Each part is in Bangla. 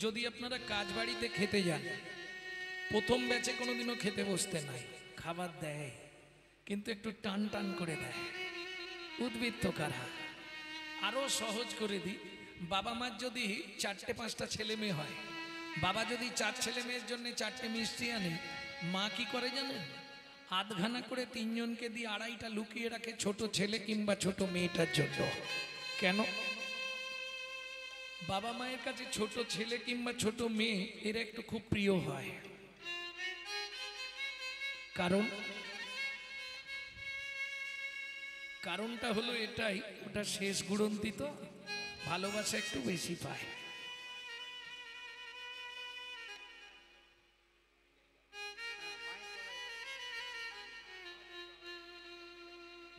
যদি আপনারা কাজ বাড়িতে খেতে যান, প্রথম ব্যাচে কোনোদিনও খেতে বসতে নাই, খাবার দেয় কিন্তু একটু টান টান করে দেয়। উদ্বৃত্ত কারা? আরো সহজ করে দিই, বাবা মার যদি 4-5টা ছেলে মেয়ে হয়, বাবা যদি 4 ছেলে মেয়ের জন্য 4টে মিষ্টি আনে, মা কি করে জানেন? আধখানা করে 3 জনকে দিয়ে 2.5টা লুকিয়ে রাখে ছোট ছেলে কিংবা ছোট মেয়েটার জন্য। কেন? বাবা মায়ের কাছে ছোট ছেলে কিংবা ছোট মেয়ে এরা একটু খুব প্রিয় হয়। কারণটা হলো এটাই, ওটা শেষ গুড়ন্তি তো ভালোবাসা একটু বেশি পায়।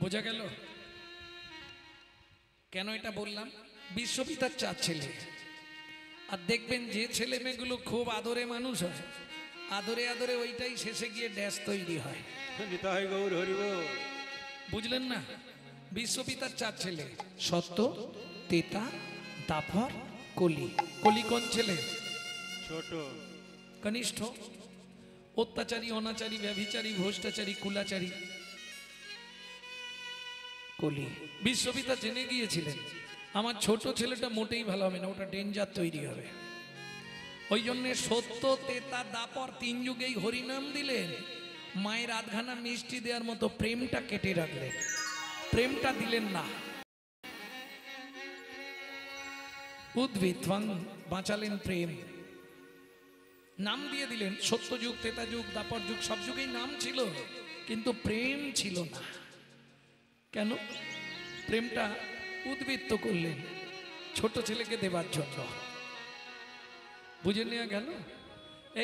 বোঝা গেল কেন এটা বললাম? বিশ্বপিতার 4 ছেলে, আর দেখবেন যে ছেলে মেয়েগুলো খুব আদরে মানুষ হয়, আদরে আদরে ওইটাই শেষে গিয়ে ড্যাশ তৈরি হয়। বুঝলেন না? বিশ্বপিতার 4 ছেলে, সত্য, তেতা, দাপর, কলি। কলি কোন ছেলে? ছোট। কনিষ্ঠ। অত্যাচারী, অনাচারী, ব্যভিচারী, ভ্রষ্টাচারী, কুলাচারী কলি। বিশ্বপিতা জেনে গিয়েছিলেন আমার ছোট ছেলেটা মোটেই ভালো হবে না, ওটা ডেঞ্জার তৈরি হবে। ওই জন্য সত্য, তেতা, দাপর 3 যুগেই হরিনাম দিলেন। মায়ের আধখানা মিষ্টি দেওয়ার মতো প্রেমটা কেটে রাখলেন, প্রেমটা দিলেন না। উদ্ভিদ বাঁচালেন প্রেম, নাম দিয়ে দিলেন। সত্য যুগ, তেতা যুগ, দাপর যুগ সব যুগেই নাম ছিল, কিন্তু প্রেম ছিল না। কেন? প্রেমটা উদ্বৃত্ত করলেন ছোট ছেলেকে দেবার জন্য। বুঝে নেওয়া গেল?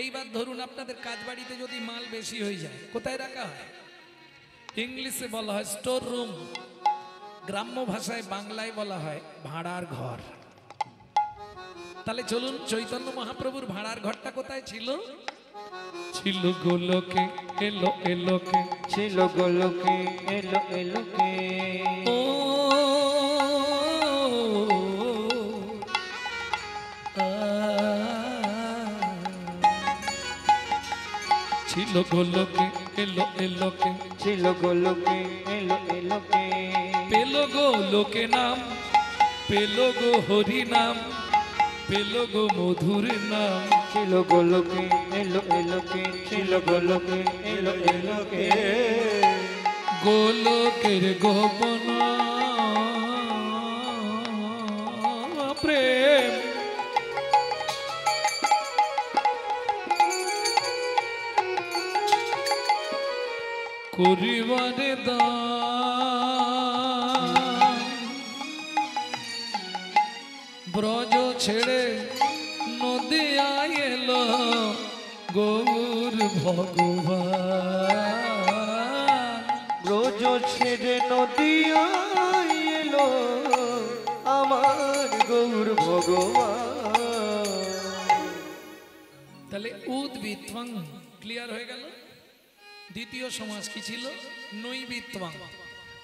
এইবার ধরুন আপনাদের কাজ বাড়িতে যদি মাল বেশি হয়ে যায়, কোথায় রাখা হয়? ইংলিশে বলা হয় স্টোর রুম, গ্রাম্য ভাষায় বাংলায় বলা হয় ভাড়ার ঘর। তাহলে চলুন, চৈতন্য মহাপ্রভুর ভাড়ার ঘরটা কোথায় ছিল? ছিল গোলকে, এলো এলোকে, ছিল গোলকে, এলো এলোকে। ও ছিল গোলকে, এলো এলোকে, ছিল গোলকে, এলো এলোকে। পেল গো লোকে নাম, পেল গো হরি নাম, পেল গো মধুর নাম। ছিল গোলকে, এলো এলোকে, ছিল গোলকে, এলো এলোকে। গোলকের গোপন প্রেম করিবারে দান, ব্রজ ছেড়ে নদী এলো গৌর ভগবান। ব্রজ ছেড়ে নদী এলো আমার গৌর ভগবান। তাহলে উদ্বৃত্তং ক্লিয়ার হয়ে গেল। দ্বিতীয় সমাজ কি ছিল? নৈবিত্তং।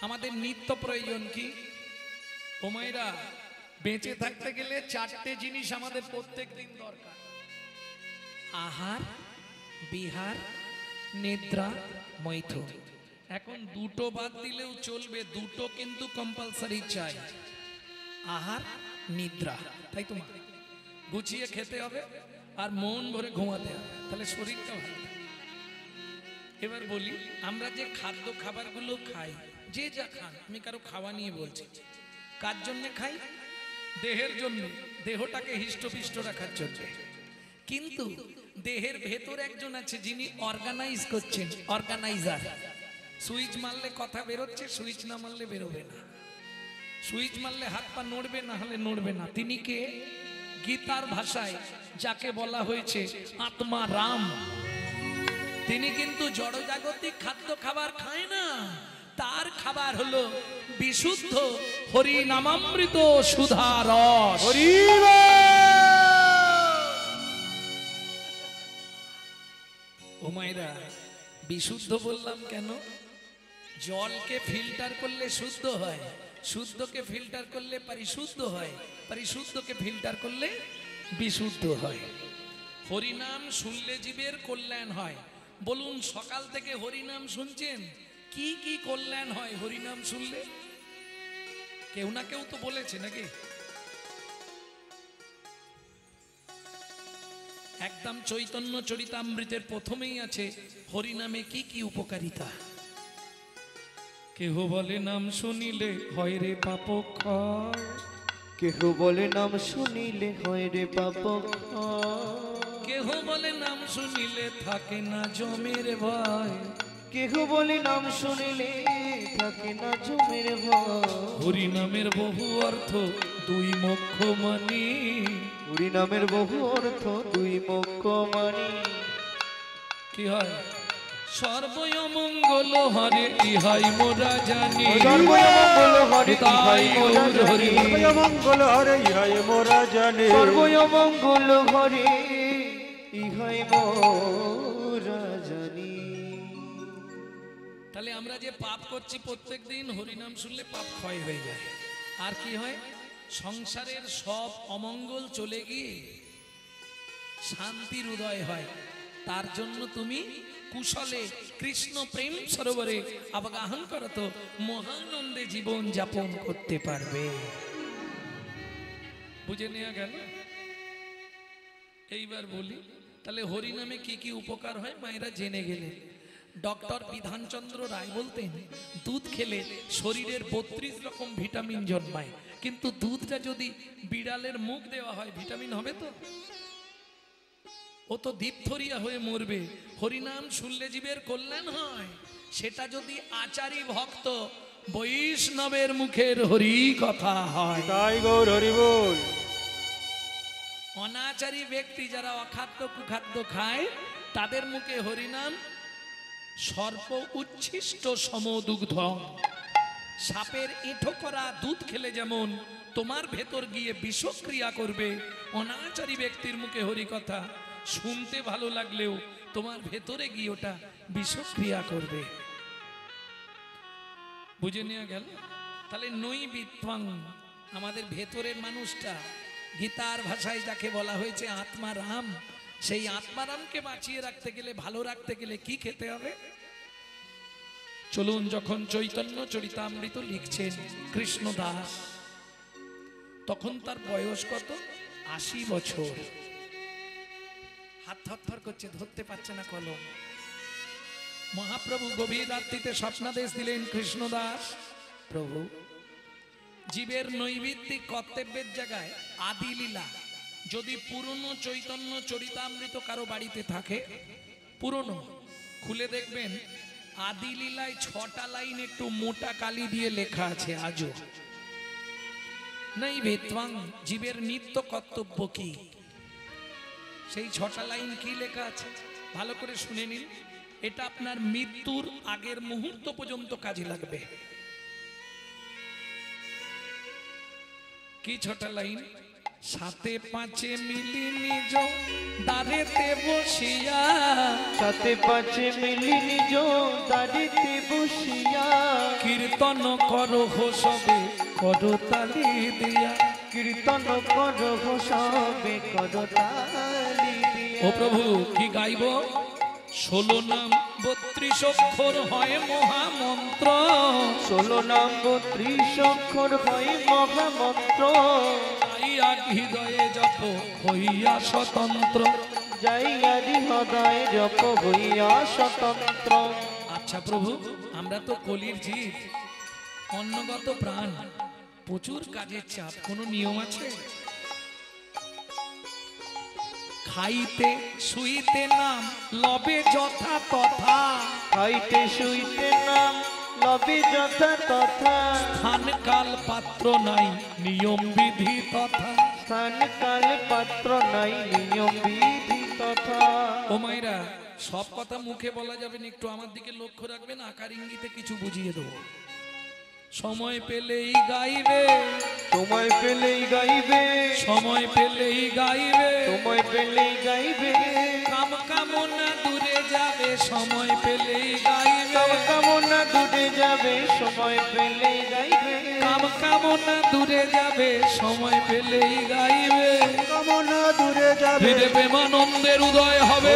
আমাদের নিত্য প্রয়োজন কি? ও মায়েরা, বেঁচে থাকতে গেলে 4টে জিনিস আমাদের প্রত্যেক দিন দরকার: আহার, বিহার, নিদ্রা, মৈথুন। এখন 2টো বাদ দিলেও চলবে, 2টো কিন্তু কম্পালসারি চাই, আহার, নিদ্রা। তাই তো মা? গুছিয়ে খেতে হবে আর মন ভরে ঘুমাতে হবে, তাহলে শরীরটা ভালো। এবার বলি, আমরা যে খাদ্য খাবারগুলো খাই, যে যা খান, আমি কারো খাওয়া নিয়ে বলছি, কার জন্য খাই? দেহের জন্য, দেহটাকে হিষ্টপিষ্ট রাখার জন্য। কিন্তু দেহের ভেতর একজন আছে যিনি অর্গানাইজ করছেন, অর্গানাইজার। সুইচ মারলে কথা বেরোচ্ছে, সুইচ না মারলে বেরোবে না। সুইচ মারলে হাত পা নড়বে, না হলে নড়বে না। তিনি কে? গীতার ভাষায় যাকে বলা হয়েছে আত্মা রাম। তিনি কিন্তু জড়জাগতিক খাদ্য খাবার খায় না, তার খাবার হলো বিশুদ্ধ হরি নামামৃত সুধা রস। ও মায়েরা, বিশুদ্ধ বললাম কেন? জলকে ফিল্টার করলে শুদ্ধ হয়, শুদ্ধকে ফিল্টার করলে পরিশুদ্ধ হয়, পরিশুদ্ধকে ফিল্টার করলে বিশুদ্ধ হয়। হরিনাম শুনলে জীবের কল্যাণ হয়। বলুন, সকাল থেকে হরিনাম শুনছেন, কি কি কল্যাণ হয় হরিনাম শুনলে? কেউ না কেউ তো বলেছে নাকি? একদম চৈতন্য চরিতামৃতের প্রথমেই আছে হরিনামে কি কি উপকারিতা। কেহ বলে নাম শুনিলে হয় রে পাপ ক্ষয়, কেহ বলে নাম শুনিলে হয় রে পাপ কেহ বলে নাম শুনিলে থাকে না জমের ভয়, কেহ বলে নাম শুনিলে থাকে না জমের ভয়। হরি নামের বহু অর্থ দুই মোক্ষ মানি, হরি নামের বহু অর্থ দুই মোক্ষ মানি। কি হয়? সর্বমঙ্গল হরে ইহাই মোরা জানি, সর্বমঙ্গল হরে তাই গৌর হরি। সর্বমঙ্গল হরে ইহাই মোরা জানি, সর্বমঙ্গল হরে ইহাই মোরা জানি। তাহলে আমরা যে পাপ করছি প্রত্যেক দিন হরিনাম শুনলে পাপ ক্ষয় হয়ে যায়। আর কি হয়? সংসারের সব অমঙ্গল চলে গিয়ে শান্তির উদয় হয়। তার জন্য তুমি কুশলে কৃষ্ণ প্রেম সরোবরে অবগাহন করত মহানন্দে জীবন যাপন করতে পারবে। বুঝে নেওয়া গেল? এইবার বলি, তাহলে হরিনামে কি কি উপকার হয় মায়েরা জেনে গেলে। ডক্টর বিধানচন্দ্র রায় বলতেন, দুধ খেলে শরীরের 32 রকম ভিটামিন জন্মায়, কিন্তু দুধটা যদি বিড়ালের মুখ দেওয়া হয় ভিটামিন হবে তো? ও তো দীপথরিয়া হয়ে মরবে। হরিনাম শুনলে জীবের কল্যাণ হয়। সেটা যদি আচারী ভক্ত বৈষ্ণবের মুখের হরি কথা হয়। তাই গৌর হরি বল। অনাচারী ব্যক্তি যারা অখাদ্য কুখাদ্য খায় তাদের মুখে হরিনাম সর্প উচ্ছিষ্ট সমদুগ্ধ। সাপের এঁঠো করা দুধ খেলে যেমন তোমার ভেতর গিয়ে বিষক্রিয়া করবে, অনাচারী ব্যক্তির মুখে হরি কথা শুনতে ভালো লাগলেও তোমার ভেতরে গিয়ে ওটা বিষক্রিয়া করবে। বুঝে নেওয়া গেল? তাহলে নৈবিত্বং, আমাদের ভেতরের মানুষটা, গীতার ভাষায় যাকে বলা হয়েছে আত্মারাম, সেই আত্মারামকে বাঁচিয়ে রাখতে গেলে, ভালো রাখতে গেলে কি খেতে হবে? চলুন, যখন চৈতন্য চরিতামৃত লিখছেন কৃষ্ণদাস, তখন তার বয়স কত? 80 বছর। হাত থরথর করছে, ধরতে পারছে না কলম। মহাপ্রভু গভীর রাত্রিতে স্বপ্নাদেশ দিলেন, কৃষ্ণদাস প্রভু, জীবের নৈবিত্তিক কর্তব্যের জায়গায় আদি লীলা যদি পুরনো চৈতন্য চরিতামৃত কারো বাড়িতে থাকে, পুরনো খুলে দেখবেন আদি লীলায় 6টা লাইন একটু মোটা কালি দিয়ে লেখা আছে আজও। নৈবেত্বং, জীবের নিত্য কর্তব্য কি, সেই 6টা লাইন কি লেখা আছে ভালো করে শুনে নিন। এটা আপনার মৃত্যুর আগের মুহূর্ত পর্যন্ত কাজে লাগবে। কি 6টা লাইন? সাথে পাঁচে মিলি নিজ দাঁড়েতে বসিয়া, সাথে পাঁচে মিলি নিজ দাঁড়িতে বসিয়া, কীর্তন করো সবে করো তালি দিয়া, কীর্তন করো সবে করো তালি দিয়া। ও প্রভু, কি গাইব? 16 নাম 32 অক্ষর হয় মহামন্ত্র, 16 নাম 32 অক্ষর হয় মহামন্ত্র, যাইয়া হৃদয়ে জপ হইয়া স্বতন্ত্র, যাইয়া হৃদয়ে জপ হইয়া স্বতন্ত্র। আচ্ছা প্রভু, আমরা তো কলির জীব, অন্নগত প্রাণ, প্রচুর কাজের চাপ, কোনো নিয়ম আছে? খাইতে শুইতে নাম লবে যথা তথা, খাইতে শুইতে নাম লবে যথা তথা, স্থান কাল পাত্র নাই নিয়ম বিধি তথা। স্থান কাল পাত্র নাই নিয়ম বিধি তথা। ও মাইরা, সব কথা মুখে বলা যাবে না, একটু আমার দিকে লক্ষ্য রাখবেন, আকার ইঙ্গিতে কিছু বুঝিয়ে দেবো। সময় পেলেই গাইবে, সময় পেলেই গাইবে, সময় পেলেই গাইবে, সময় পেলেই গাইবে, কাম কামনা দূরে যাবে, সময় পেলেই গাইবে, কাম কামনা দূরে যাবে, সময় পেলেই গাইবে, কাম কামনা দূরে যাবে, সময় পেলেই গাইবে। কাম কামনা দূরে যাবে হৃদে প্রেমানন্দের উদয় হবে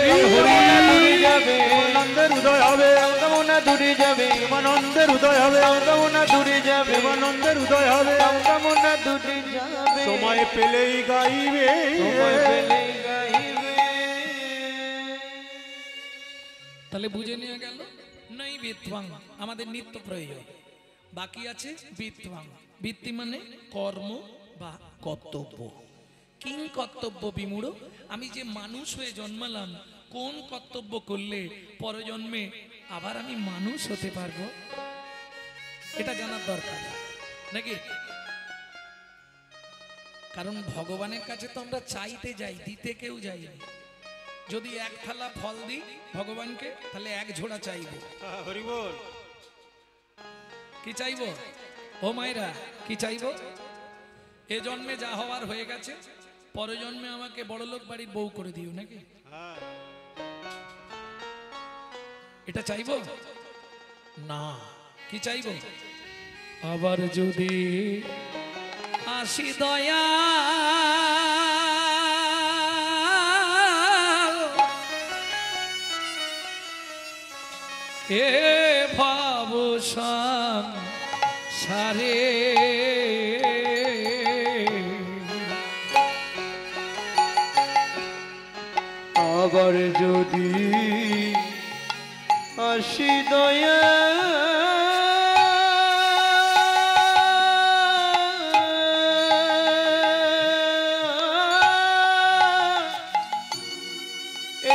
দূরে যাবে আনন্দের উদয় হবে কামনা দূরে যাবে আনন্দের উদয় হবে কামনা দূরে যাবে আনন্দের উদয় হবে কামনা দূরে যাবে সময় পেলেই গাইবে সময় পেলেই গাইবে। তাহলে বুঝে নিয়ে গেল নাই বিত্বাং আমাদের নিত্য প্রয়োজন। বাকি আছে বিত্বাং। বৃত্তি মানে কর্ম বা কর্তব্য। কিং কর্তব্য বিমূঢ়, আমি যে মানুষ হয়ে জন্মালাম কোন কর্তব্য করলে পরজন্মে আবার আমি মানুষ হতে পারবো, এটা জানার দরকার নাকি? কারণ ভগবানের কাছে তো আমরা চাইতে যাই, দিতে কেউ যাই না। যদি এক থালা ফল দিই ভগবানকে তাহলে এক ঝোড়া চাইবো। হরি বল। কি চাইবো ও মায়েরা, কি চাইবো? এ জন্মে যা হওয়ার হয়ে গেছে, পরের জন্মে আমাকে বড়লোক বাড়ির বউ করে দিও নাকি? এটা চাইবো না। কি চাইবো? আবার যদি আসি দয়া এ ভাব সারে আবার যদি আসি দয়া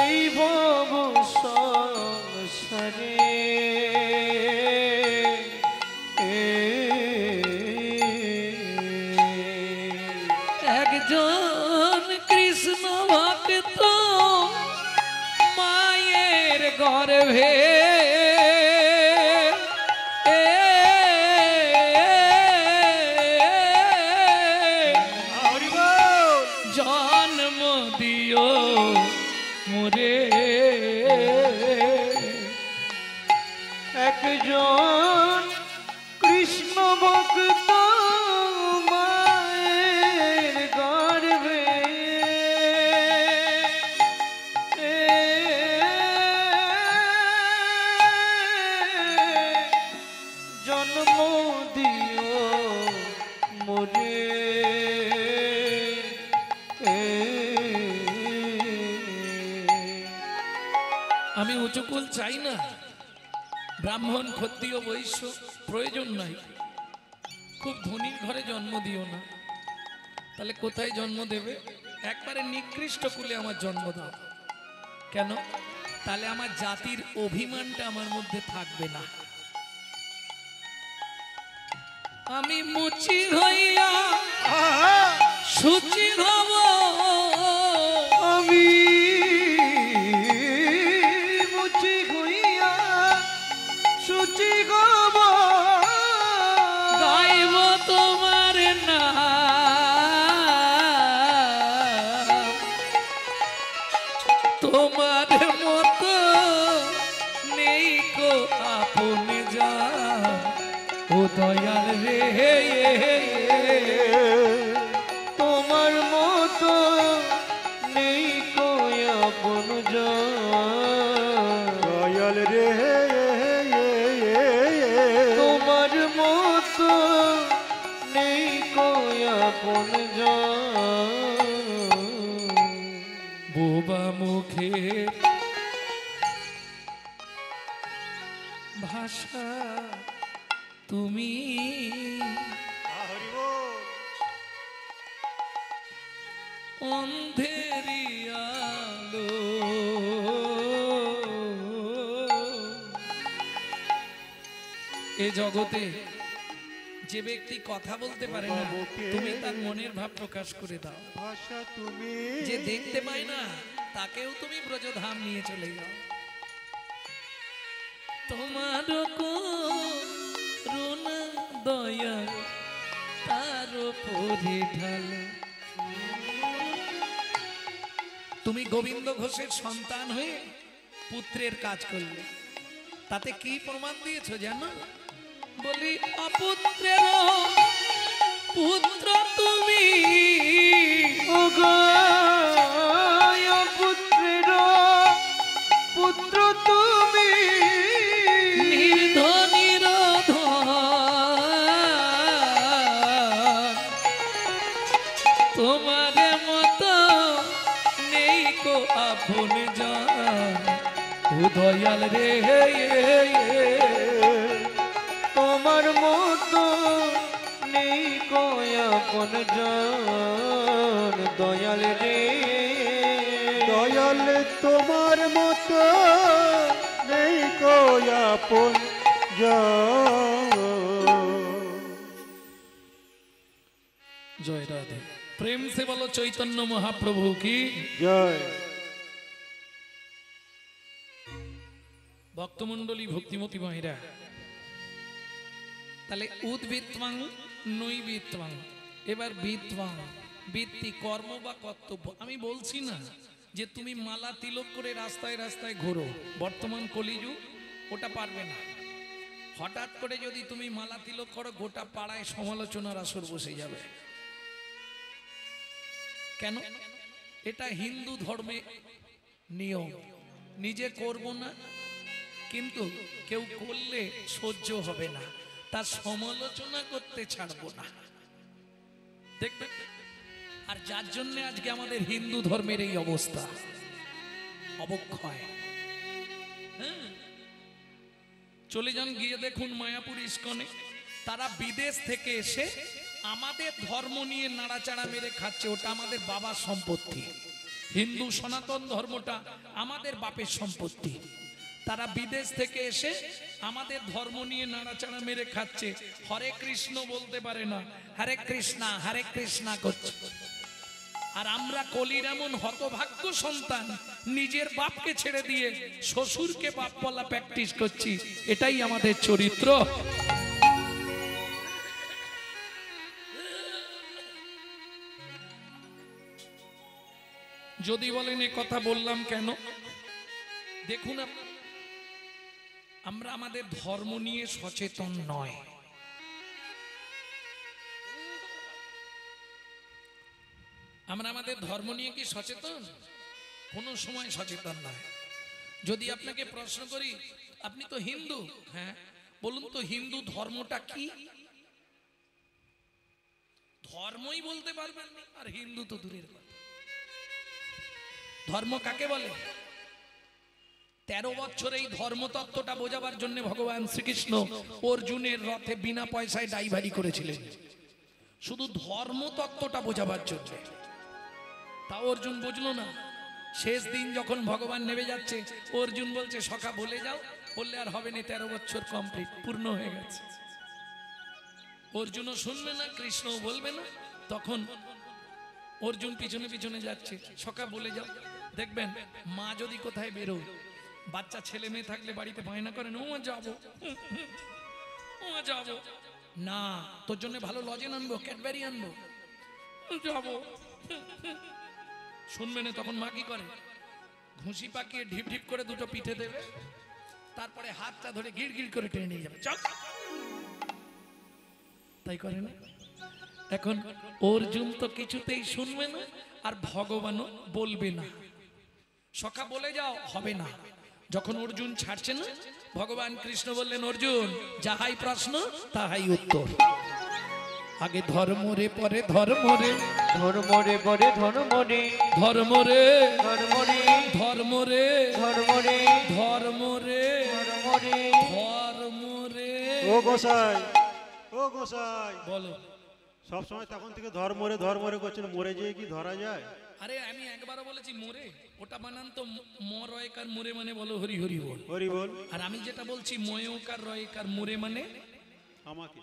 এই ভব সংসারে একজন কৃষ্ণ ভক্ত মায়ের গর্ভে জন্ম দিও মোরে। একজন কৃষ্ণ ভক্ত মায়ের গর্ভে জন্ম দিও মোরে। আমি উঁচুকুল চাই না, ব্রাহ্মণ ক্ষত্রিয় বৈশ্য প্রয়োজন নাই, খুব ধনীর ঘরে জন্ম দিও না। তাহলে কোথায় জন্ম দেবে? একবারে নিকৃষ্ট কুলে আমার জন্ম দাও। কেন? তাহলে আমার জাতির অভিমানটা আমার মধ্যে থাকবে না। আমি মুচি হইয়া সুচি হব, আমি মুচি হইয়া সুচি গব গাইব তোমার নাম, তোমার মতো নেই কো আপন যা ও দয়াল রে। তোমার মতো নেই কই আপন দয়াল রে তোমার মতো নেই কই আপন বোবা মুখের ভাষা তুমি, হরি বল। অন্ধেরি আলো এ জগতে যে ব্যক্তি কথা বলতে পারে না, তুমি তার মনের ভাব প্রকাশ করে দাও। ভাষা তুমি যে দেখতে পায় না তাকেও তুমি ব্রজধাম নিয়ে চলে যাও। তোমার করুণা দয়া তার উপরে ঢালো। তুমি গোবিন্দ ঘোষের সন্তান হয়ে পুত্রের কাজ করলে, তাতে কি প্রমাণ দিয়েছো জানো? বলি অপুত্রের পুত্র তুমি, ওগো আপন জান ও দয়াল রে, তোমার মতো নেই কয়াপন জন দয়াল রে, দয়াল তোমার মতো নেই আপন জয় রাধে। প্রেম সে বলো চৈতন্য মহাপ্রভু কি জয়। ভক্তমণ্ডলী ভক্তিমতী মায়েরা, তাহলে উদ্বৃত্তাং নৈবৃত্তাং, এবার বৃত্তাং বৃত্তি কর্ম বা কর্তব্য। আমি বলছি না যে তুমি মালা তিলক করে রাস্তায় রাস্তায় ঘোরো, বর্তমান কলিযুগ ওটা পারবে না। হঠাৎ করে যদি তুমি মালা তিলক করো, গোটা পাড়ায় সমালোচনার আসর বসে যাবে। কেন? এটা হিন্দু ধর্মে নিয়ম। নিজে করব না, কিন্তু কেউ করলে সহ্য হবে না, তার সমালোচনা করতে ছাড়বো না, দেখবে। আর যার জন্য আজকে আমাদের হিন্দু ধর্মের এই অবস্থা, অবক্ষয়। চলে যান, গিয়ে দেখুন মায়াপুর ইস্কনে, তারা বিদেশ থেকে এসে আমাদের ধর্ম নিয়ে নাড়াচাড়া মেরে খাচ্ছে। ওটা আমাদের বাবার সম্পত্তি। হিন্দু সনাতন ধর্মটা আমাদের বাপের সম্পত্তি। তারা বিদেশ থেকে এসে আমাদের ধর্ম নিয়ে নাড়াচাড়া মেরে খাচ্ছে। হরে কৃষ্ণ বলতে পারে না, হরে কৃষ্ণা করছে। আর আমরা কলির এমন হতভাগ্য সন্তান, নিজের বাপকে ছেড়ে দিয়ে শ্বশুরকে বাপ বলা প্র্যাকটিস করছি। এটাই আমাদের চরিত্র। যদি বলেন এ কথা বললাম কেন, দেখুন আমরা আমাদের ধর্ম নিয়ে সচেতন নয়। আমরা আমাদের ধর্ম নিয়ে কি সচেতন? কোনো সময় সচেতন নয়। যদি আপনাকে প্রশ্ন করি, আপনি তো হিন্দু, হ্যাঁ, বলুন তো হিন্দু ধর্মটা কি? ধর্মই বলতে পারবেন না, আর হিন্দু তো দূরের কথা। ধর্ম কাকে বলে? 13 বছর এই ধর্মতত্ত্বটা বোঝাবার জন্য ভগবান শ্রীকৃষ্ণ অর্জুনের রথে বিনা পয়সায় ড্রাইভারি করেছিলেন, শুধু ধর্মতত্ত্বটা বোঝাবার জন্য। তা অর্জুন বুঝলো না। শেষ দিন যখন ভগবান নেমে যাচ্ছে, অর্জুন বলছে সখা বলে যাও, বললে আর হবে না, 13 বছর কমপ্লিট, পূর্ণ হয়ে গেছে। অর্জুনও শুনবে না, কৃষ্ণও বলবে না। তখন অর্জুন পিছনে পিছনে যাচ্ছে, সখা বলে যাও। দেখবেন মা যদি কোথায় বেরোয়, বাচ্চা ছেলে মেয়ে থাকলে বাড়িতে বায়না করেন, ও যাবো ও যাবো না, তোর জন্য ভালো লজেন আনবো, ক্যাডবেরি আনবো, যাবো। শুনবে না, তখন মা কি করে? ঘুষি পাকিয়ে ঢিপ ঢিপ করে দুটো পিঠে দেবে, তারপরে হাতটা ধরে গিড় গিড় করে টেনে নিয়ে যাবে, চল। তাই করে না? এখন অর্জুন তো কিছুতেই শুনবে না, আর ভগবানও বলবে না। সখা বলে যাও, হবে না। যখন অর্জুন ছাড়ছে না, ভগবান কৃষ্ণ বললেন, অর্জুন যাহাই প্রশ্ন তাহাই উত্তর। আগে ধর্ম রে, পরে ধর্ম রে, ধর্ম রে পরে ধর্ম রে, ধর্ম রে, ধর্ম রে, ধর্ম রে, ধর্ম রে, ধর্ম রে, ধর্ম রে। ধর্ম রে। ও গোসাই, ও গোসাই, বলো। সব সময় তখন থেকে ধর্ম রে করছেন, মরে যেয়ে কি ধরা যায়? আরে আমি একবারও বলেছি মোরে, ওটা বানান তো মরয়কার মোরে মানে বলো হরি হরি বল। হরি বল। আর আমি যেটা বলছি ময়কার রয়কার মোরে মানে আমাকে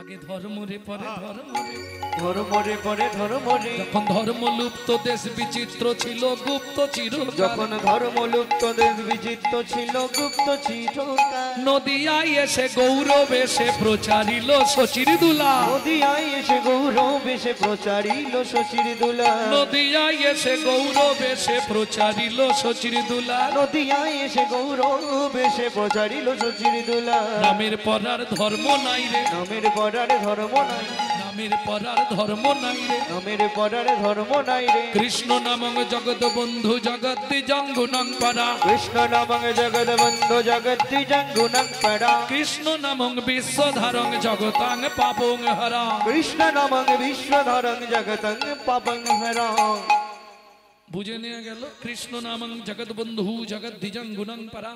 আগে ধর্ম রে, পরে ধর্ম রে, ধর্ম রে পরে ধর্ম রে। যখন ধর্ম লুপ্ত দেশ বিচিত্র ছিল, গুপ্ত চির, যখন ধর্ম লুপ্ত দেশ বিচিত্র ছিল, গুপ্ত চিরকাল। নদিয়ায় এসে গৌরব এসে প্রচারিল শশীর দুলা, নদিয়ায় এসে গৌরব এসে প্রচারিল শশীর দুলা, নদিয়ায় এসে গৌরব এসে প্রচারিল শশীর দুলা, নদিয়ায় এসে গৌরব এসে প্রচারিল শশীর দুলা। নামের পরার ধর্ম নাই রে, নামের পরার ধর্ম নাই, নামের পরার ধর্ম নাই রে, নামের পরার ধর্ম নাই রে। কৃষ্ণ নামং জগৎ বন্ধু জগৎ জঙ্গুনং পরা, কৃষ্ণ নামং জগৎ বন্ধু জগৎ জঙ্গুনং পরা, কৃষ্ণ নামং বিশ্বধারং জগতাং পাপং হরা। কৃষ্ণ নামং বিশ্বধরং জগতং পাপং হরা। বুঝে নেওয়া গেল কৃষ্ণ নামং জগৎ বন্ধু জগৎ দ্বিজং গুণং পরা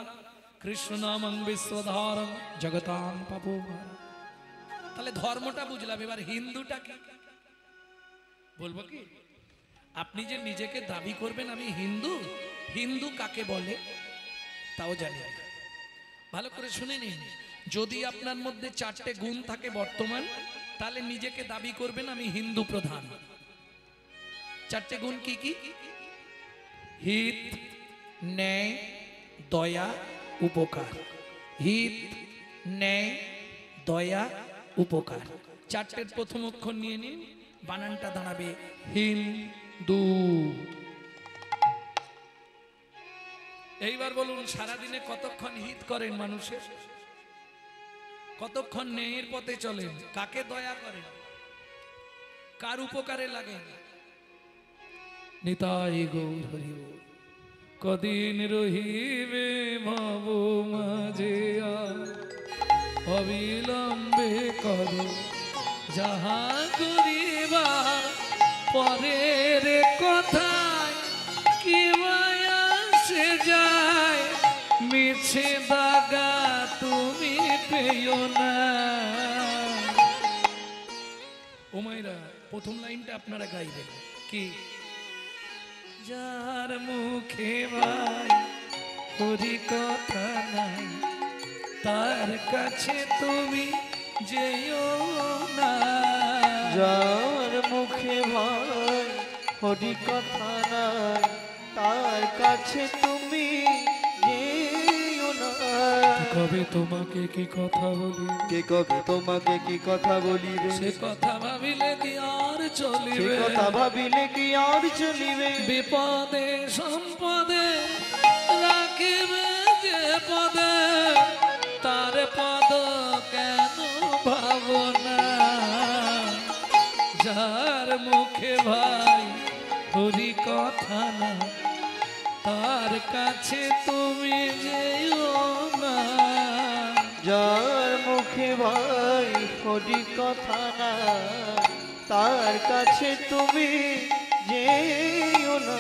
কৃষ্ণ নামং বিশ্বধারং জগতাং পাপো। তাহলে ধর্মটা বুঝলাম, এবার হিন্দুটা কি বলবো কি? আপনি যে নিজেকে দাবি করবেন আমি হিন্দু, হিন্দু কাকে বলে তাও জানি না। ভালো করে শুনে নিন, যদি আপনার মধ্যে 4টে গুণ থাকে বর্তমান, তাহলে নিজেকে দাবি করবেন আমি হিন্দু প্রধান। 4টে গুণ কি কি? হিত, ন্যায়, দয়া, উপকার। হিত, ন্যায়, দয়া, উপকার। 4টের প্রথম অক্ষর নিয়ে নিন, বানানটা দাঁড়াবে হিন্দু। এইবার বলুন, সারাদিনে কতক্ষণ হিত করেন মানুষের? কতক্ষণ ন্যায়ের পথে চলেন? কাকে দয়া করেন? কার উপকারে লাগেন? নিতাই গৌর হরি বল। কদিন রহিবে ভাবো মাঝে অবিলম্বে করো যাহা করিবা পরের কথায় কি মায়া সে যায় মিছে দাগা তুমি পেও না। ও মাইরা, প্রথম লাইনটা আপনারা গাইবেন কি? যার মুখে ভাই হরি কথা নাই তার কাছে তুমি যেও না। যার মুখে ভাই হরি কথা নাই তার কাছে তুমি যেও না। কবে তোমাকে কি কথা বলি, কে কবে তোমাকে কি কথা বলিবে, সে কথা ভাবিলে কি আর সে চলিবে। কথা ভাবিলে কি আর চলিবে। বিপদে সম্পদে রাখিবে যে পদে তার পদ কেন ভাবনা। যার মুখে ভাই হরি কথা না তার কাছে তুমি যেও না। যার মুখে ভাই হরি কথা না তার কাছে তুমি যেও না।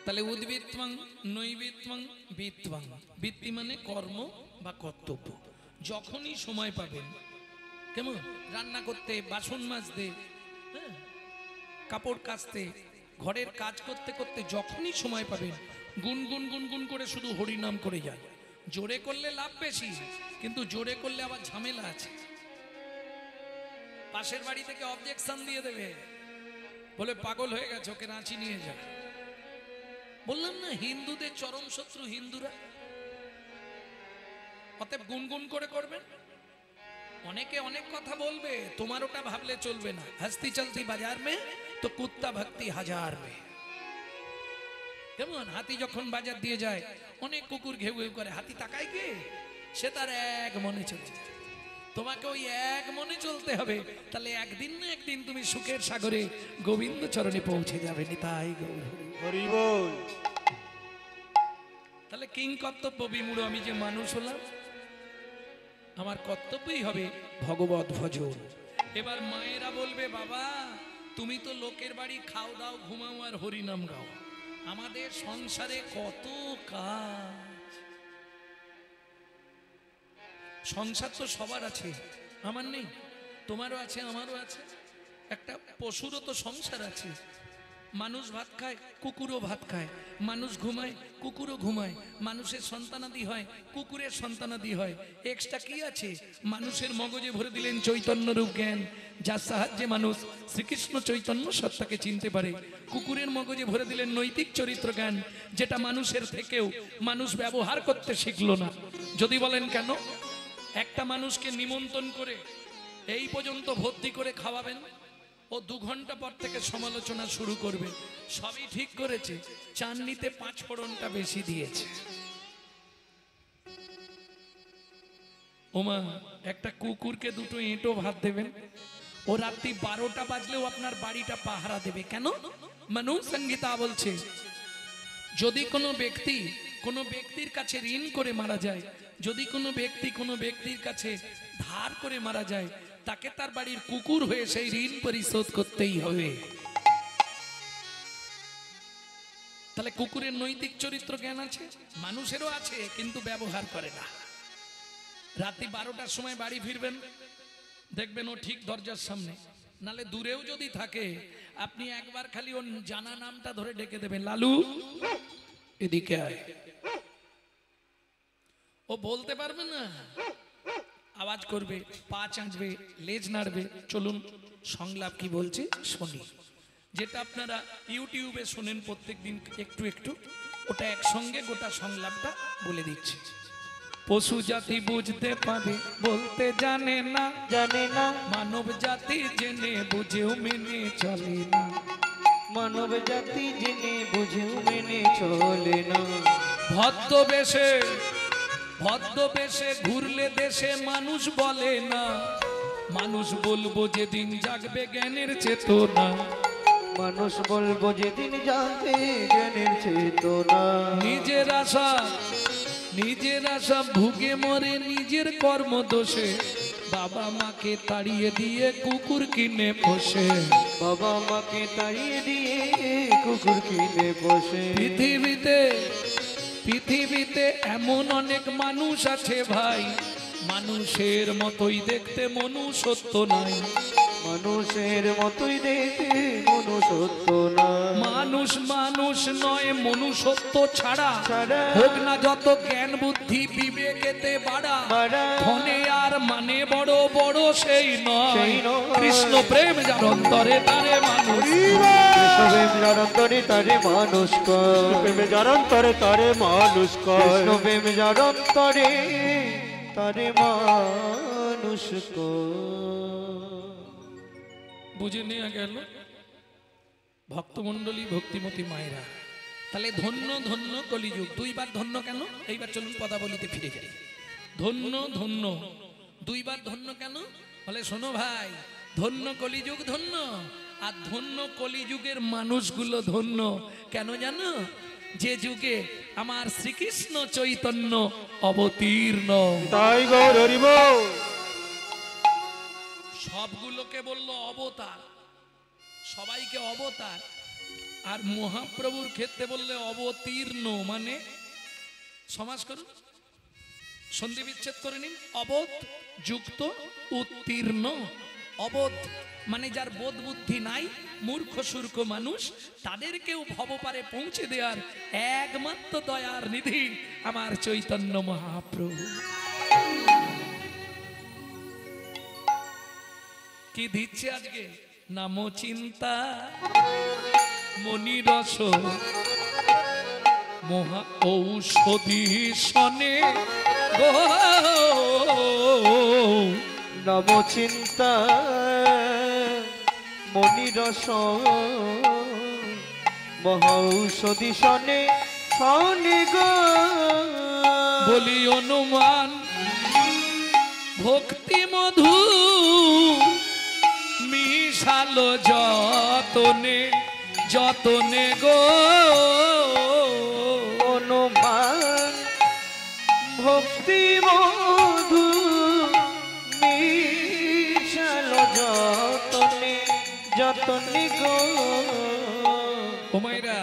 তাহলে উদ্বৃত্তং নৈবৃত্তং বৃত্তং। বৃত্তি মানে কর্ম বা কর্তব্য। যখনই সময় পাবেন, কেমন রান্না করতে, বাসন মাজতে, হ্যাঁ, কাপড় কাচতে, ঘরের কাজ করতে করতে যখনই সময় পাবেন গুনগুন গুনগুন করে শুধু হরিনাম করে যান। জোরে করলে লাভ বেশি, কিন্তু জোরে করলে আবার ঝামেলা আছে। পাশের বাড়ি থেকে অবজেকশন দিয়ে দেবে, বলে পাগল হয়ে গেছে, ওকে রাঁচি নিয়ে যায়। বললাম না, হিন্দুদের চরম শত্রু হিন্দুরা। অতএব গুনগুন করে করবেন। অনেকে অনেক কথা বলবে, তোমার ওটা ভাবলে চলবে না। হস্তি চলতি বাজার মে তো কুত্তা ভক্তি হাজার মে। কেমন হাতি যখন বাজার দিয়ে যায় অনেক কুকুর ঘেউ ঘেউ করে, হাতি তাকায় কে? সে তার এক মনে চলে যায়। তোমাকে ওই এক মনে চলতে হবে, তাহলে একদিন না একদিন তুমি সুখের সাগরে গোবিন্দ চরণে পৌঁছে যাবে। নিতাই গৌর হরি বল। তাহলে কিং কর্তব্য বিমূঢ়, আমি যে মানুষ হলাম, আমার কর্তব্যই হবে ভগবত ভজন। এবার মায়েরা বলবে, বাবা তুমি তো লোকের বাড়ি খাও দাও ঘুমাও আর হরিনাম গাও, আমাদের সংসারে কত কাজ। সংসার তো সবার আছে, আমার নেই, তোমারও আছে, আমারও আছে। একটা পশুরও তো সংসার আছে। মানুষ ভাত খায়, কুকুরও ভাত খায়। মানুষ ঘুমায়, কুকুরও ঘুমায়। মানুষের সন্তানাদি হয়, কুকুরের সন্তানাদি হয়। এক্সট্রা কি আছে? মানুষের মগজে ভরে দিলেন চৈতন্য রূপ জ্ঞান, যার সাহায্যে মানুষ শ্রীকৃষ্ণ চৈতন্য সত্তাকে চিনতে পারে। কুকুরের মগজে ভরে দিলেন নৈতিক চরিত্র জ্ঞান, যেটা মানুষের থেকেও মানুষ ব্যবহার করতে শিখলো না। যদি বলেন কেন? একটা মানুষকে নিমন্ত্রণ করে এই পর্যন্ত ভর্তি করে খাওয়াবেন, ও 2 ঘন্টা পর থেকে সমালোচনা শুরু করবে। সবই ঠিক করেছে, চাননিতে 5 ফোড়নটা বেশি দিয়েছে। ওমা, একটা কুকুরকে 2টো এঁটো ভাত দেবেন, ও রাত্রি 12টা বাজলেও আপনার বাড়িটা পাহারা দেবে। কেন? মানু সংহিতা বলছে, যদি কোনো ব্যক্তির কাছে ঋণ করে মারা যায়, যদি কোনো ব্যক্তির কাছে ধার করে মারা যায়, তাকে তার বাড়ির কুকুর হয়ে সেই ঋণ পরিশোধ করতেই হবে। তাহলে কুকুরের নৈতিক চরিত্র জ্ঞান আছে, মানুষেরও আছে, কিন্তু ব্যবহার করে না। রাত্রি 12টার সময় বাড়ি ফিরবেন, দেখবেন ও ঠিক দরজার সামনে, নালে দূরেও যদি থাকে আপনি একবার খালি ওর জানা নামটা ধরে ডেকে দেবেন, লালু এদিকে আয়। ও বলতে পারবে না, আওয়াজ করবে, পা চাঁচবে, লেজ নাড়বে। চলুন সংলাপ কি বলছে শুনি। যেটা আপনারা ইউটিউবে শোনেন প্রত্যেকদিন একটু একটু, ওটা একসঙ্গে গোটা সংলাপটা বলে দিচ্ছে। পশু জাতি বুঝতে পারে, বলতে জানে না, জানে না মানব জাতি জেনে বুঝেও মেনে চলে না। মানব জাতি জেনে বুঝেও মেনে চলে না। ভদ্রবেশে ভদ্রবেশে ঘুরলে দেশে মানুষ বলে না, মানুষ বলবো যেদিন জাগবে জ্ঞানের চেতনা। মানুষ বলবো যেদিন জানতে জ্ঞানের চেতনা। নিজের আশা ভুগে মরে নিজের কর্ম দোষে, বাবা মাকে তাড়িয়ে দিয়ে কুকুর কিনে পোষে। বাবা মাকে তাড়িয়ে দিয়ে কুকুর কিনে বসে। পৃথিবীতে এমন অনেক মানুষ আছে ভাই, মানুষের মতোই দেখতে মনুষ্যত্ব নাই। মানুষের মতোই দেখতে মনুষ্যত্ব না। মানুষ নয় মনুষ্যত্ব ছাড়া, ছাড়া হোক না যত জ্ঞান বুদ্ধি বিবেকেতে বাড়া। বাড়া। ধনে আর মানে বড় বড় সেই নয়, সেই নয়। কৃষ্ণ প্রেম যার অন্তরে তারে মানুষ। কৃষ্ণপ্রেম যার অন্তরে তারে মানুষ কর। প্রেমে যার অন্তরে তারে মানুষ কর। কৃষ্ণপ্রেম যার অন্তরে তারে মানুষ কর। বুঝে নেওয়া গেল ভক্তমণ্ডলী, ভক্তিমতী মায়েরা। তাহলে ধন্য ধন্য কলিযুগ, দুইবার ধন্য কেন? এইবার চলুন পদাবলিতে ফিরে যাই। ধন্য ধন্য দুইবার ধন্য কেন? বলে শোনো ভাই, ধন্য কলিযুগ ধন্য, আর ধন্য কলিযুগের মানুষগুলো ধন্য কেন জানো? যে যুগে আমার শ্রীকৃষ্ণ চৈতন্য অবতীর্ণ। তাই গৌর হরি বল। সবগুলোকে বললো অবতার, সবাইকে অবতার, আর মহাপ্রভুর ক্ষেত্রে বললে অবতীর্ণ, মানে সমাস করুন, সন্ধি বিচ্ছেদ করে নিন। অবোধ যুক্ত উত্তীর্ণ। অবোধ মানে যার বোধ বুদ্ধি নাই, মূর্খ সূর্খ মানুষ, তাদেরকেও ভবপারে পৌঁছে দেওয়ার একমাত্র দয়ার নিধি আমার চৈতন্য মহাপ্রভু। কি দিচ্ছে আজকে? নাম চিন্তা মনিরস মহা ঔষধি সনে গো। নব চিন্তা মনিরস মহৌষধি সনে সনে গো। বলি অনুমান ভক্তি মধু মিশালো যতনে যতনে গো। অনুমান ভক্তি মধু মিশালো যতনে যতনে গো। ওমাইরা,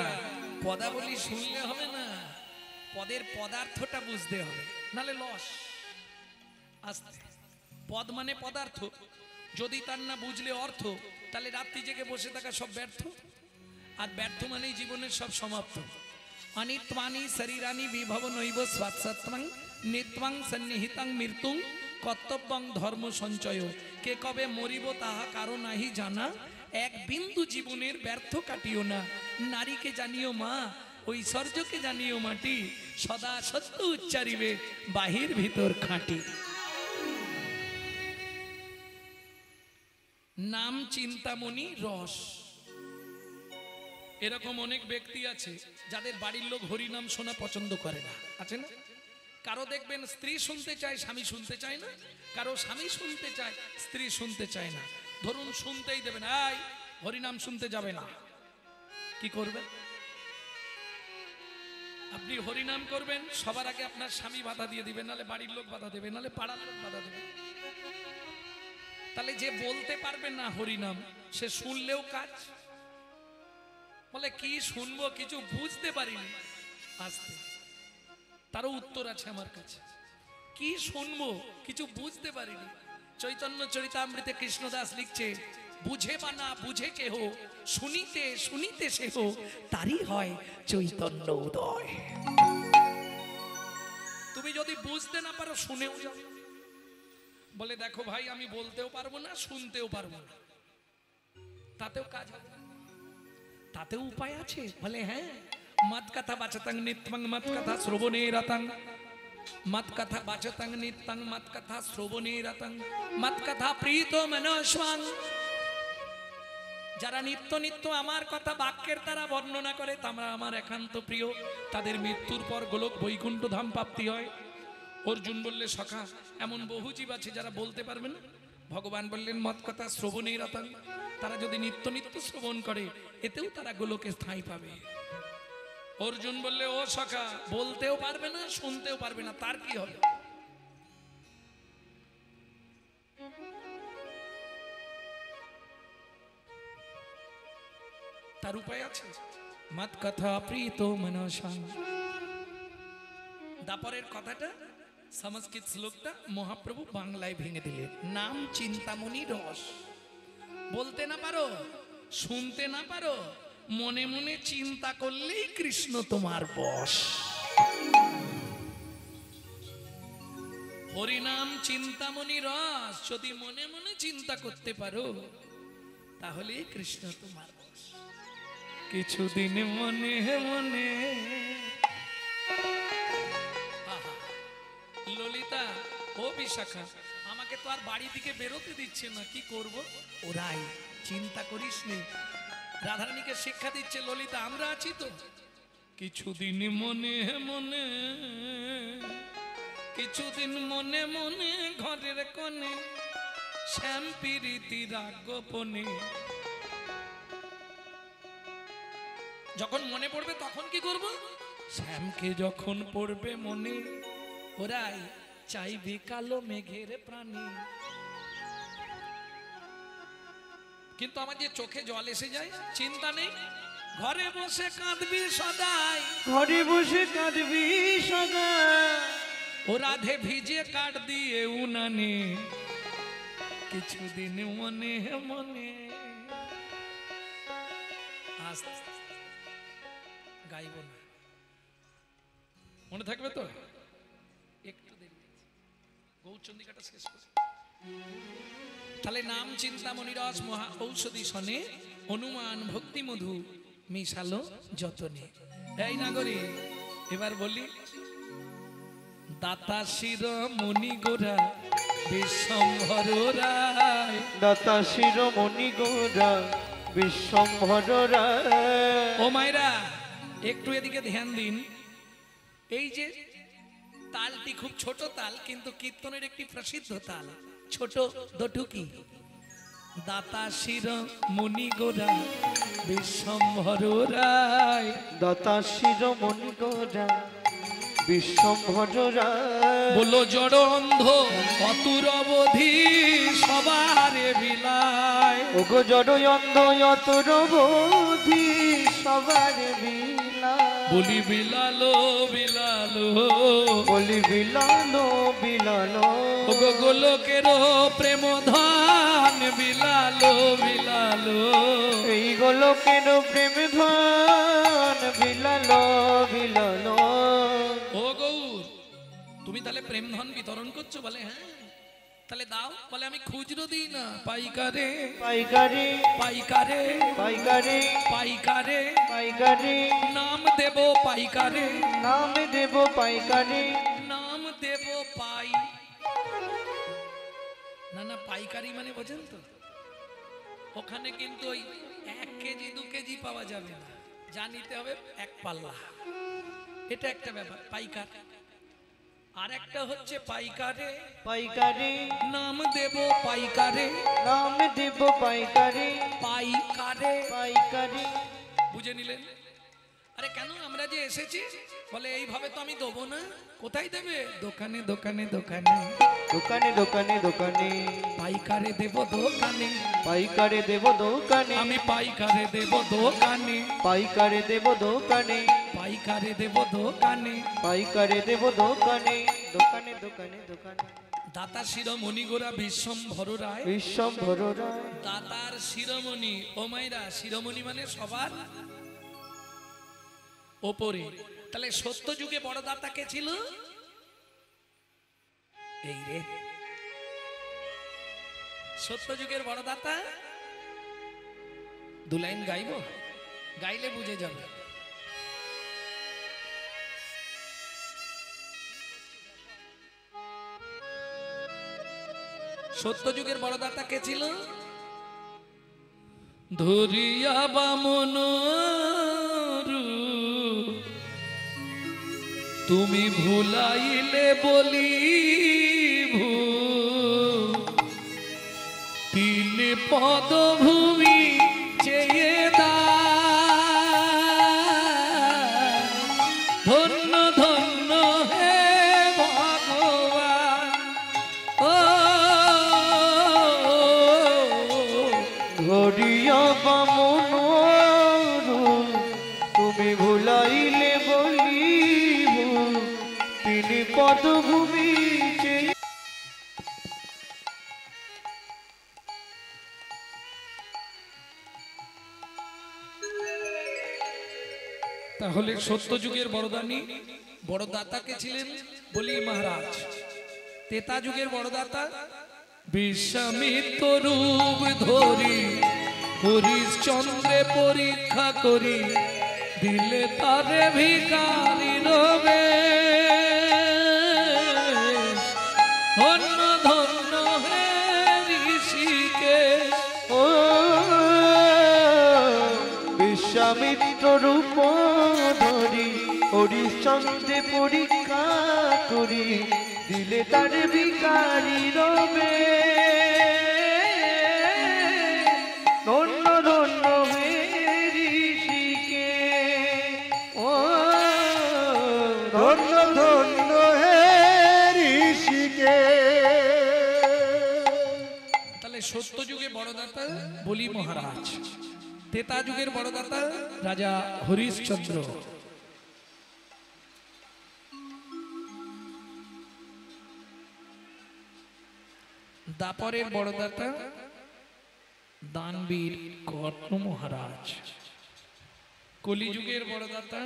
পদাবলী শুনলে হবে না, পদের পদার্থটা বুঝতে হবে, নালে লস। আস্তে, পদ মানে পদার্থ, যদি তার না বুঝলে অর্থ, তাহলে রাত্রি জেগে বসে থাকা সব ব্যর্থ, আর ব্যর্থ মানেই জীবনের সব সমাপ্ত। অনিত্বানি শরীরানি বিভব নৈব স্বাৎসত্বং নিত্বাং সন্নিহিতাং মৃত্যুং কর্তব্যং ধর্ম সঞ্চয়। কে কবে মরিব তাহা কারো নাহি জানা, এক বিন্দু জীবনের ব্যর্থ কাটিও না। নারীকে জানিও মা, ঐশ্বর্যকে জানিও মাটি, সদা সত্য উচ্চারিবে বাহির ভিতর খাঁটি। নাম চিন্তামণি রস। এরকম অনেক ব্যক্তি আছে যাদের বাড়ির লোক হরি নাম শোনা পছন্দ করে না, আছে না? কারো দেখবেন স্ত্রী শুনতে চায়, স্বামী শুনতে চায় না, কারো স্বামী শুনতে চায়, স্ত্রী শুনতে চায় না। ধরুন শুনতেই দেবেন, এই হরি নাম শুনতে যাবে না, কি করবেন? আপনি হরি নাম করবেন, সবার আগে আপনার স্বামী বাধা দিয়ে দিবেন, নালে বাড়ির লোক বাধা দেবে, নালে পাড়ার লোক বাধা দেবে। তাহলে যে বলতে পারবে না হরিনাম সে শুনলেও কাজ। বলে কি শুনবো, কিছু বুঝতে পারিনি। আসতে তারও উত্তর আছে আমার কাছে। কি শুনবো, কিছু বুঝতে পারিনি। চৈতন্য চরিতামৃতে কৃষ্ণদাস লিখছে, বুঝে বা না বুঝে কেহ, শুনিতে শুনিতে সেহ, তারই হয় চৈতন্য উদয়। তুমি যদি বুঝতে না পারো শুনেও যাও। বলে দেখো ভাই, আমি বলতেও পারবো না, শুনতেও পারবো না, তাতেও কাজ হবে, তাতেও উপায় আছে। বলে হ্যাঁ, মত কথা বাচতাং নিত্যং মত কথা শ্রবণে রতং, মত কথা বাচতাং নিত্যং মত কথা শ্রবণে রতং, মত কথা প্রীত মনস্বাং। যারা নিত্য নিত্য আমার কথা বাক্যের দ্বারা বর্ণনা করে তারা আমার একান্ত প্রিয়, তাদের মৃত্যুর পর গোলক বৈকুণ্ঠ ধাম প্রাপ্তি হয়। অর্জুন বললে সখা, এমন বহু জীব আছে যারা বলতে পারবে না। ভগবান বললেন মত কথা শ্রবণে রতং, তারা যদি নিত্য নিত্য শ্রবণ করে এতেও তারা গোলকে স্থায়ী পাবে। অর্জুন বললে ও সখা, বলতেও পারবে না, শুনতেও পারবে না, তার কি হবে? তার উপায় আছে। মত কথা প্রীত মনসাং। দাপরের কথাটা সংস্কৃত শ্লোকটা মহাপ্রভু বাংলায় ভেঙে দিলেন। নাম চিন্তামণি রস। বলতে না পারো, শুনতে না পারো, মনে মনে চিন্তা করলেই কৃষ্ণ তোমার বশ। হরিনাম চিন্তামণি রস, যদি মনে মনে চিন্তা করতে পারো তাহলেই কৃষ্ণ তোমার বশ। কিছুদিন মনে মনে। ললিতা ও বিশাখা, আমাকে তো আর বাড়ি থেকে বেরোতে দিচ্ছে না, কি করব? ওরাই, চিন্তা করিস নে। রাধারানীকে শিক্ষা দিচ্ছে ললিতা, আমরা আছি তো। কিছুদিন মনে মনে, কিছুদিন মনে মনে ঘরের কোণে, শ্যাম প্রীতি রাগ গোপনে। যখন মনে পড়বে তখন কি করব? শ্যামকে যখন পড়বে মনে, ওরাই চাইবে কালো মেঘের প্রাণী। কিন্তু আমার যে চোখে জল এসে যায়, চিন্তা নেই, ঘরে বসে কাঁদবি সদাই, ঘরে বসে কাঁদবি সদা, ও রাধে ভিজে কাট দিয়ে উনানে। কিছুদিন মনে মনে। আস্তে গাইব না, মনে থাকবে তো? একটু দেরি গৌরচন্দ্রিকাটা শেষ করে তাহলে নাম চিন্তামণি রস মহা ঔষধি সনে, অনুমান ভক্তি মধু মিশালো যতনে। এই নাগরী, এবার বলি, দাতা শির মণি গোরা বিশ্বম্ভর রায়, দাতা শিরোমণি গোরা বিশ্বম্ভর রায়। ও মায়েরা একটু এদিকে ধ্যান দিন। এই যে তালটি খুব ছোট তাল, কিন্তু কীর্তনের একটি প্রসিদ্ধ তাল, ছোট দটুকি। দাতা শির মণি গোরা বিশ্বম্ভর রায়, দাতা শিরোমণি গোরা বিশ্বম্ভর রায়। বলো জড় অন্ধ অতুর অবধি সবারে বিলায়, ওগো জড় অন্ধ অতর বোধি সবার বিলায়। বলি বিলালো বিলালো, বলি বিলালো বিলালো, ওগো গোলকের প্রেম ধন বিলালো বিলালো। এই গোলকের প্রেম ধন বিলালো বিলালো। ও গৌর, তুমি তাহলে প্রেম ধন বিতরণ করছো? বলে হ্যাঁ। তাহলে দাও। বলে আমি খুচরো দিই না, পাইকারে পাইকারি পাইকারে পাইকারি পাইকারে, পাইকারি, নাম দেব পাইকারে, নাম দেব পাইকারি। নাম দেব পাই। না না, পাইকারি মানে বোঝেন তো? ওখানে কিন্তু ওই 1 কেজি 2 কেজি পাওয়া যাবে না, যা নিতে হবে 1 পাল্লা। এটা একটা ব্যাপার, পাইকার। আর একটা হচ্ছে পাইকারে, পাইকারি, নাম দেব পাইকারে, নাম দেব পাইকারি, পাইকারে। পাইকারি। বুঝে নিলেন? আরে কেন আমরা যে এসেছি, বলে এইভাবে তো আমি দেবো না। কোথায় দেবে? দোকানে দোকানে দোকানে, দোকানে দোকানে দোকানে, পাইকারে দেব দোকানে, পাইকারে দেব দোকানে, আমি পাইকারে দেব দোকানে, পাইকারে দেব দোকানে, পাইকারে দেব দোকানে। পাইকারে দেব দোকানে, দোকানে দোকানে দোকানে। দাতা শিরোমণি গোরা বিশ্বম্ভর রায়, বিশ্বম্ভর রায়, দাতার শিরোমণি। ও মাইরা, শিরোমণি মানে সবার ওপরে। তাহলে সত্য যুগে বড় দাতা কে ছিল? এই রে, সত্য যুগের বড় দাতা। দু লাইন গাইব, গাইলে বুঝে যাবে। সত্য যুগের বড় দাতা কে ছিল? ধরিয়া বামন তুমি ভুলাইলে বলি তিন পদভূমি চেয়ে দা, ধন্য ধন্য হে ভগবান। ও ধরিয়া বামন তুমি ভুলাইলে বলিব তিনি পদভূমি চেয়ে। তাহলে সত্য যুগের বড়দানী বড় দাতা কে ছিলেন? বলি মহারাজ। তেতা যুগের বড় দাতা বিশ্বামিত্র রূপ ধরি হরিশ্চন্দ্রে পরীক্ষা করি দিলে তারে ভিখারি রবে। ধন্য ধন্য হে ঋষিকেশ। ও বিশ্বামিত্র রূপ ধরি হরিশ্চন্দ্রে পরীক্ষা করি দিলে তার ভিখারি রবে। ধন্য ধন্য হে ঋষিকে, ও ধন্য ধন্য হে ঋষিকে। তাহলে সত্য যুগে বড় দাতা বলি মহারাজ, তেতা যুগের বড় দাতা রাজা হরিশ্চন্দ্র। দাপরের বড় দাতা দানবীর কর্ণ মহারাজ। কলিযুগের বড় দাতা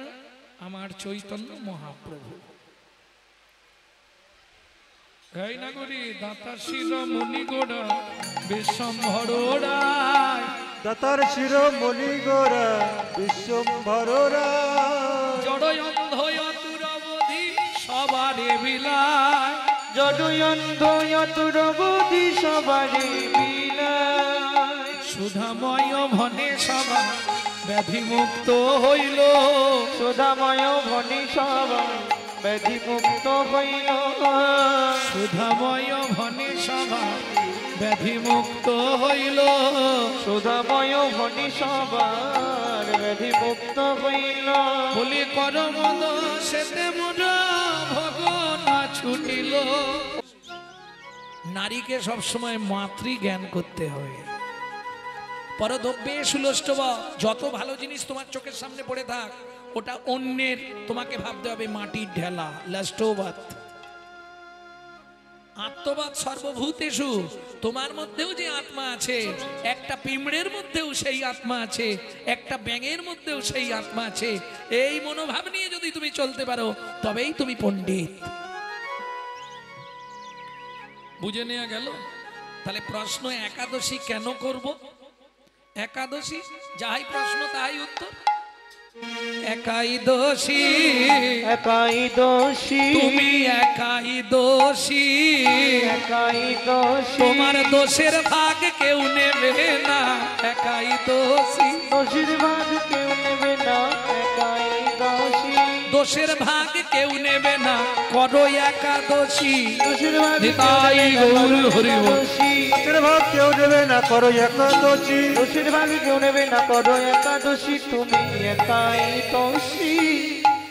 আমার চৈতন্য মহাপ্রভু। গাই না করি দাতা শিরোমণি গোড়া বিশ্বম্ভর রায়, দাতার শিরোমণি গোরা বিশ্বম্ভর রায়। জড় অন্ধ অতুরবধি সবারে বিলায়, জড়য়ন্ধ অতুরবধি সবারে বিলায়। সুধাময় ভনে সভা ব্যাধি মুক্ত হইল, সুধাময় ভনি সবাই ব্যাধি মুক্ত হইল। সুধাময় ভনে সভা ব্যাধি মুক্ত হইল। সুধাময় ভনি সবার ব্যাধি মুক্ত হইল। বলি করমদ সেতে মোরা ভগনা ছুটিল। নারীকে সবসময় মাতৃ জ্ঞান করতে হয়। পরদ্রব্যে সুলষ্টব, যত ভালো জিনিস তোমার চোখের সামনে পড়ে থাক ওটা অন্যের, তোমাকে ভাবতে হবে মাটির ঢেলা। লাস্টবাদ আত্মবাদ সর্বভূতেষু। তোমার মধ্যেও যে আত্মা আছে, একটা পিঁমড়ের মধ্যেও সেই আত্মা আছে, একটা ব্যাঙের মধ্যেও সেই আত্মা আছে। এই মনোভাব নিয়ে যদি তুমি চলতে পারো তবেই তুমি পণ্ডিত। বুঝে নেওয়া গেল? তাহলে প্রশ্ন একাদশী কেন করব? একাদশী যাহাই প্রশ্ন তাহাই উত্তর। একাই দোষী, একাই দোষী, তুমি একাই দোষী, একাই দোষী। তোমার দোষের ভাগ কেউ নেবে না, একাই দোষী। দোষীর ভাগ কেউ নেবে না, একাই দোষী। দোষের ভাগ কেউ নেবে না করো একাদশী দোষের ভাগ নিতাই গৌর হরি বল। দোষের ভাগ কেউ নেবে না করো একাদশী দোষের ভাগ কেউ নেবে না করো একাদশী তুমি একাই তসী